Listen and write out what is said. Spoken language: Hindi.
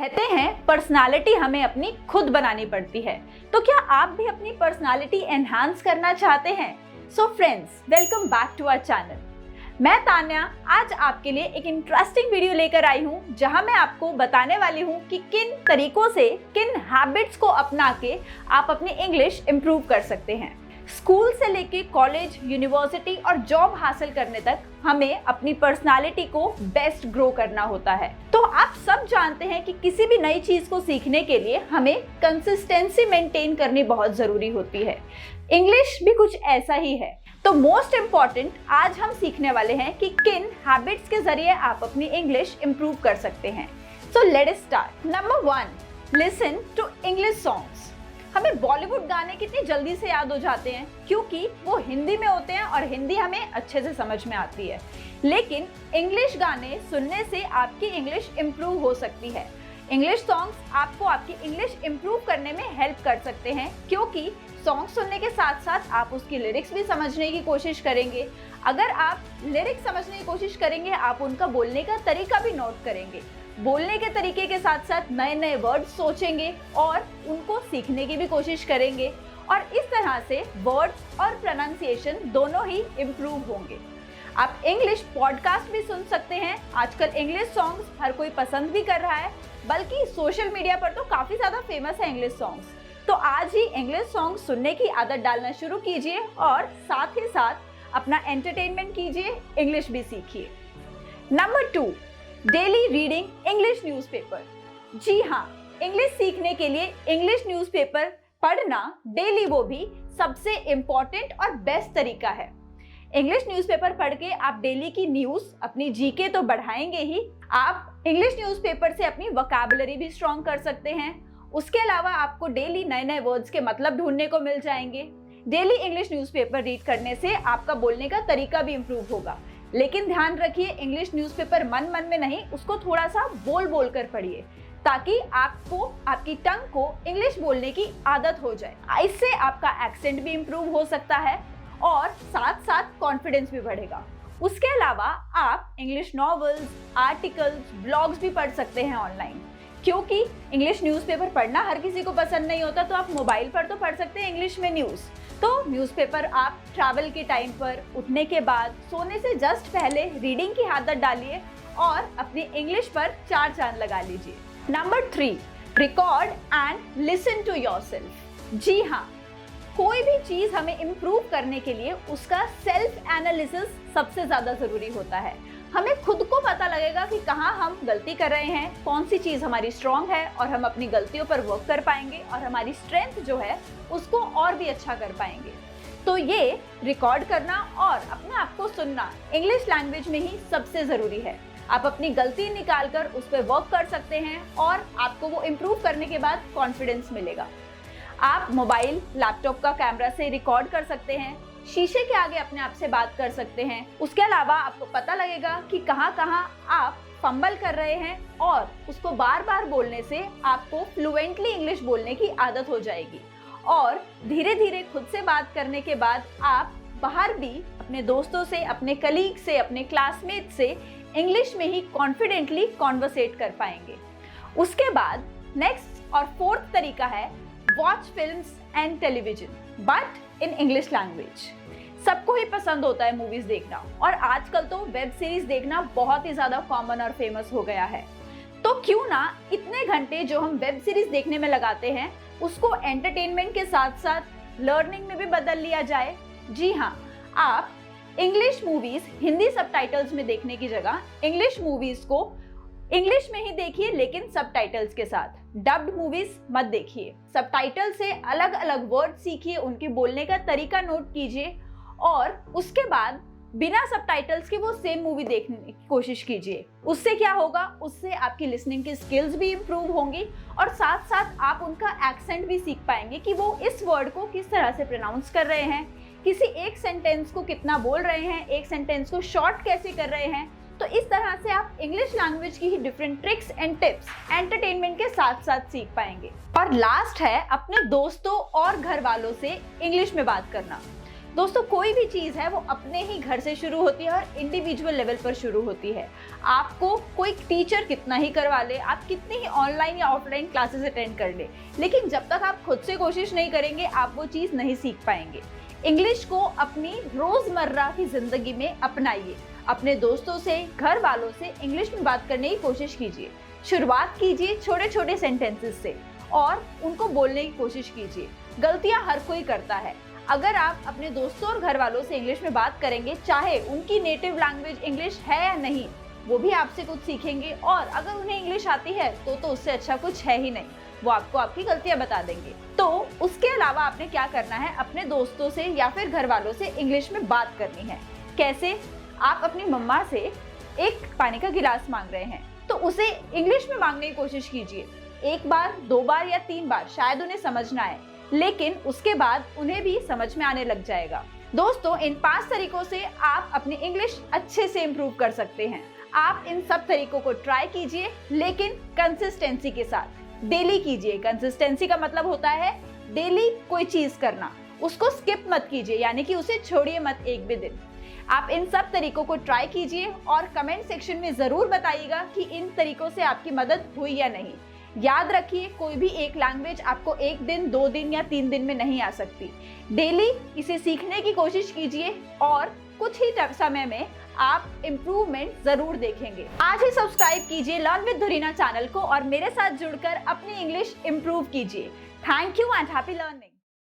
कहते हैं पर्सनालिटी हमें अपनी खुद बनानी पड़ती है, तो क्या आप भी अपनी पर्सनालिटी एनहांस करना चाहते हैं? So friends, welcome back to our channel. मैं तान्या आज आपके लिए एक इंटरेस्टिंग वीडियो लेकर आई हूँ, जहां मैं आपको बताने वाली हूँ कि किन तरीकों से, किन हैबिट्स को अपना के आप अपनी इंग्लिश इंप्रूव कर सकते हैं। स्कूल से लेके कॉलेज, यूनिवर्सिटी और जॉब हासिल करने तक हमें अपनी पर्सनालिटी को बेस्ट ग्रो करना होता है। तो आप सब जानते हैं कि किसी भी नई चीज को सीखने के लिए हमें कंसिस्टेंसी मेंटेन करनी बहुत जरूरी होती है। इंग्लिश भी कुछ ऐसा ही है। तो मोस्ट इम्पॉर्टेंट आज हम सीखने वाले हैं कि किन हैबिट्स के जरिए आप अपनी इंग्लिश इंप्रूव कर सकते हैं। So let us start. Number 1, listen to English songs. हमें बॉलीवुड गाने कितनी जल्दी से याद हो जाते हैं क्योंकि वो हिंदी में होते हैं और हिंदी हमें अच्छे से समझ में आती है। लेकिन इंग्लिश गाने सुनने से आपकी इंग्लिश इंप्रूव हो सकती है। इंग्लिश सॉन्ग्स आपको आपकी इंग्लिश इंप्रूव करने में हेल्प कर सकते हैं, क्योंकि सॉन्ग सुनने के साथ साथ आप उसकी लिरिक्स भी समझने की कोशिश करेंगे। अगर आप लिरिक्स समझने की कोशिश करेंगे, आप उनका बोलने का तरीका भी नोट करेंगे। बोलने के तरीके के साथ साथ नए नए वर्ड्स सोचेंगे और उनको सीखने की भी कोशिश करेंगे, और इस तरह से वर्ड्स और प्रोनाउंसिएशन दोनों ही इम्प्रूव होंगे। आप इंग्लिश पॉडकास्ट भी सुन सकते हैं। आजकल इंग्लिश सॉन्ग्स हर कोई पसंद भी कर रहा है, बल्कि सोशल मीडिया पर तो काफ़ी ज़्यादा फेमस है इंग्लिश सॉन्ग्स। तो आज ही इंग्लिश सॉन्ग सुनने की आदत डालना शुरू कीजिए और साथ ही साथ अपना एंटरटेनमेंट कीजिए, इंग्लिश भी सीखिए। Number 2, daily reading English newspaper. जी हाँ, इंग्लिश सीखने के लिए इंग्लिश न्यूज़पेपर पढ़ना डेली, वो भी सबसे इम्पोर्टेंट और बेस्ट तरीका है। इंग्लिश न्यूज़पेपर पढ़ के आप डेली की न्यूज़, अपनी जीके तो बढ़ाएंगे ही, आप इंग्लिश न्यूज़पेपर से अपनी वोकैबुलरी भी स्ट्रॉन्ग कर सकते हैं। उसके अलावा आपको डेली नए नए वर्ड्स के मतलब ढूंढने को मिल जाएंगे। डेली इंग्लिश न्यूज़पेपर रीड करने से आपका बोलने का तरीका भी इम्प्रूव होगा। लेकिन ध्यान रखिए, इंग्लिश न्यूज़पेपर मन मन में नहीं, उसको थोड़ा सा बोल बोल कर पढ़िए, ताकि आपको, आपकी टंग को इंग्लिश बोलने की आदत हो जाए। इससे आपका एक्सेंट भी इम्प्रूव हो सकता है और साथ साथ कॉन्फिडेंस भी बढ़ेगा। उसके अलावा आप इंग्लिश नॉवेल्स, आर्टिकल्स, ब्लॉग्स भी पढ़ सकते हैं ऑनलाइन, क्योंकि इंग्लिश न्यूज़पेपर पढ़ना हर किसी को पसंद नहीं होता। तो आप मोबाइल पर तो पढ़ सकते हैं इंग्लिश में न्यूज़। तो न्यूज़पेपर आप ट्रैवल के टाइम पर, उठने के बाद, सोने से जस्ट पहले रीडिंग की आदत डालिए और अपनी इंग्लिश पर 4 चांद लगा लीजिए। Number 3, record and listen to yourself. जी हाँ, कोई भी चीज़ हमें इम्प्रूव करने के लिए उसका सेल्फ एनालिसिस सबसे ज़्यादा ज़रूरी होता है। हमें खुद को पता लगेगा कि कहाँ हम गलती कर रहे हैं, कौन सी चीज़ हमारी स्ट्रॉन्ग है, और हम अपनी गलतियों पर वर्क कर पाएंगे और हमारी स्ट्रेंथ जो है उसको और भी अच्छा कर पाएंगे। तो ये रिकॉर्ड करना और अपने आप को सुनना इंग्लिश लैंग्वेज में ही सबसे ज़रूरी है। आप अपनी गलती निकाल कर उस पर वर्क कर सकते हैं और आपको वो इम्प्रूव करने के बाद कॉन्फिडेंस मिलेगा। आप मोबाइल, लैपटॉप का कैमरा से रिकॉर्ड कर सकते हैं, शीशे के आगे अपने आप से बात कर सकते हैं। उसके अलावा आपको पता लगेगा कि कहाँ कहाँ आप फंबल कर रहे हैं, और उसको बार बार बोलने से आपको फ्लुएंटली इंग्लिश बोलने की आदत हो जाएगी। और धीरे धीरे खुद से बात करने के बाद आप बाहर भी अपने दोस्तों से, अपने कलीग से, अपने क्लासमेट से इंग्लिश में ही कॉन्फिडेंटली कॉन्वर्सेट कर पाएंगे। उसके बाद नेक्स्ट और 4th तरीका है watch films and television but in English language. सबको ही पसंद होता है मूवीज देखना, और आजकल तो वेब सीरीज देखना बहुत ही ज्यादा कॉमन और फेमस हो गया है। तो क्यों ना इतने घंटे जो हम वेब सीरीज देखने में लगाते हैं, उसको एंटरटेनमेंट के साथ साथ लर्निंग में भी बदल लिया जाए। जी हाँ, आप इंग्लिश मूवीज हिंदी सबटाइटल्स में देखने की जगह इंग्लिश मूवीज को इंग्लिश में ही देखिए, लेकिन सबटाइटल्स के साथ। डब्ड मूवीज मत देखिए, सबटाइटल से अलग अलग वर्ड सीखिए, उनके बोलने का तरीका नोट कीजिए, और उसके बाद बिना सबटाइटल्स के वो सेम मूवी देखने की कोशिश कीजिए। उससे क्या होगा, उससे आपकी लिसनिंग की स्किल्स भी इम्प्रूव होंगी और साथ साथ आप उनका एक्सेंट भी सीख पाएंगे कि वो इस वर्ड को किस तरह से प्रोनाउंस कर रहे हैं, किसी एक सेंटेंस को कितना बोल रहे हैं, एक सेंटेंस को शॉर्ट कैसे कर रहे हैं। तो इस तरह से आप इंग्लिश लैंग्वेज की ही different tricks and tips entertainment के साथ साथ सीख पाएंगे। और लास्ट है अपने दोस्तों और घर वालों से इंग्लिश में बात करना। दोस्तों कोई भी चीज़ है वो अपने ही घर से शुरू होती है और इंडिविजुअल लेवल पर शुरू होती है। आपको कोई टीचर कितना ही करवा ले, आप कितनी ही ऑनलाइन या ऑफलाइन क्लासेस अटेंड कर ले, लेकिन जब तक आप खुद से कोशिश नहीं करेंगे आप वो चीज़ नहीं सीख पाएंगे। इंग्लिश को अपनी रोज़मर्रा की ज़िंदगी में अपनाइए। अपने दोस्तों से, घर वालों से इंग्लिश में बात करने की कोशिश कीजिए। शुरुआत कीजिए छोटे छोटे सेंटेंसेस से और उनको बोलने की कोशिश कीजिए। गलतियाँ हर कोई करता है। अगर आप अपने दोस्तों और घर वालों से इंग्लिश में बात करेंगे, चाहे उनकी नेटिव लैंग्वेज इंग्लिश है या नहीं, वो भी आपसे कुछ सीखेंगे और अगर उन्हें इंग्लिश आती है तो उससे अच्छा कुछ है ही नहीं। वो आपको आपकी गलतियां बता देंगे। तो उसके अलावा आपने क्या करना है, अपने दोस्तों से या फिर घर वालों से इंग्लिश में बात करनी है। कैसे? आप अपनी मम्मा से एक पानी का गिलास मांग रहे हैं तो उसे इंग्लिश में मांगने की कोशिश कीजिए। एक बार, 2 बार या 3 बार शायद उन्हें समझ ना आए, लेकिन उसके बाद उन्हें भी समझ में आने लग जाएगा। दोस्तों इन 5 तरीकों से आप अपनी इंग्लिश अच्छे से इम्प्रूव कर सकते हैं। आप इन सब तरीकों को ट्राई कीजिए, लेकिन कंसिस्टेंसी के साथ डेली कीजिए। कंसिस्टेंसी का मतलब होता है डेली कोई चीज करना, उसको स्किप मत कीजिए, यानी कि उसे छोड़िए मत एक भी दिन। आप इन सब तरीकों को ट्राई कीजिए और कमेंट सेक्शन में जरूर बताइएगा कि इन तरीकों से आपकी मदद हुई या नहीं। याद रखिए, कोई भी एक लैंग्वेज आपको 1 दिन, 2 दिन या 3 दिन में नहीं आ सकती। डेली इसे सीखने की कोशिश कीजिए और कुछ ही समय में आप इम्प्रूवमेंट जरूर देखेंगे। आज ही सब्सक्राइब कीजिए लर्न विद धुरीना चैनल को और मेरे साथ जुड़कर अपनी इंग्लिश इम्प्रूव कीजिए। Thank you and happy learning.